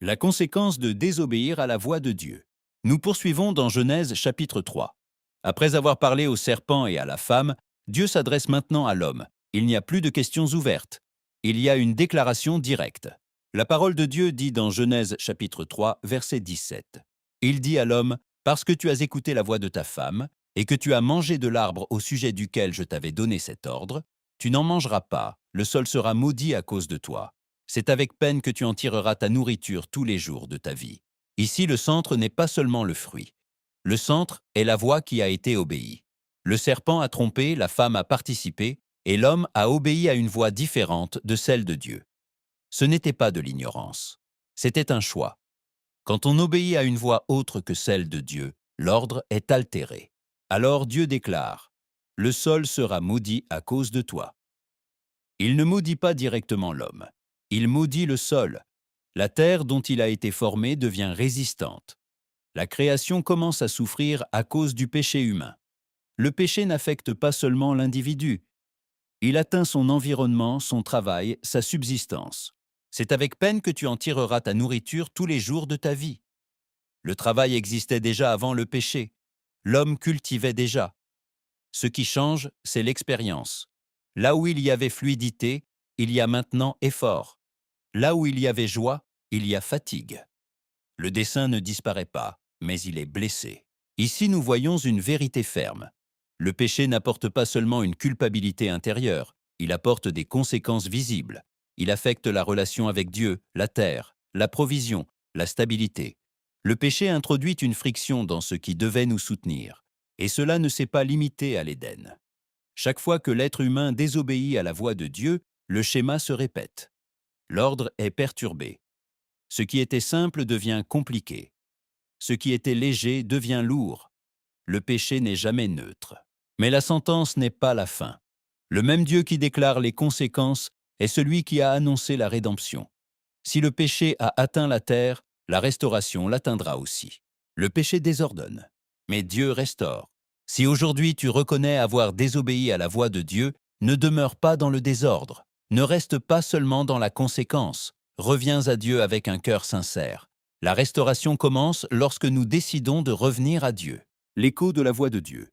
La conséquence de désobéir à la voix de Dieu. Nous poursuivons dans Genèse chapitre 3. Après avoir parlé au serpent et à la femme, Dieu s'adresse maintenant à l'homme. Il n'y a plus de questions ouvertes. Il y a une déclaration directe. La parole de Dieu dit dans Genèse chapitre 3, verset 17. Il dit à l'homme, « Parce que tu as écouté la voix de ta femme, et que tu as mangé de l'arbre au sujet duquel je t'avais donné cet ordre, tu n'en mangeras pas, le sol sera maudit à cause de toi. C'est avec peine que tu en tireras ta nourriture tous les jours de ta vie. » Ici, le centre n'est pas seulement le fruit. Le centre est la voix qui a été obéie. Le serpent a trompé, la femme a participé, et l'homme a obéi à une voix différente de celle de Dieu. Ce n'était pas de l'ignorance. C'était un choix. Quand on obéit à une voix autre que celle de Dieu, l'ordre est altéré. Alors Dieu déclare, « Le sol sera maudit à cause de toi. » Il ne maudit pas directement l'homme. Il maudit le sol. La terre dont il a été formé devient résistante. La création commence à souffrir à cause du péché humain. Le péché n'affecte pas seulement l'individu. Il atteint son environnement, son travail, sa subsistance. C'est avec peine que tu en tireras ta nourriture tous les jours de ta vie. Le travail existait déjà avant le péché. L'homme cultivait déjà. Ce qui change, c'est l'expérience. Là où il y avait fluidité, il y a maintenant effort. Là où il y avait joie, il y a fatigue. Le dessein ne disparaît pas, mais il est blessé. Ici, nous voyons une vérité ferme. Le péché n'apporte pas seulement une culpabilité intérieure, il apporte des conséquences visibles. Il affecte la relation avec Dieu, la terre, la provision, la stabilité. Le péché introduit une friction dans ce qui devait nous soutenir. Et cela ne s'est pas limité à l'Éden. Chaque fois que l'être humain désobéit à la voix de Dieu, le schéma se répète. L'ordre est perturbé. Ce qui était simple devient compliqué. Ce qui était léger devient lourd. Le péché n'est jamais neutre. Mais la sentence n'est pas la fin. Le même Dieu qui déclare les conséquences est celui qui a annoncé la rédemption. Si le péché a atteint la terre, la restauration l'atteindra aussi. Le péché désordonne, mais Dieu restaure. Si aujourd'hui tu reconnais avoir désobéi à la voix de Dieu, ne demeure pas dans le désordre. Ne reste pas seulement dans la conséquence. Reviens à Dieu avec un cœur sincère. La restauration commence lorsque nous décidons de revenir à Dieu. L'écho de la voix de Dieu.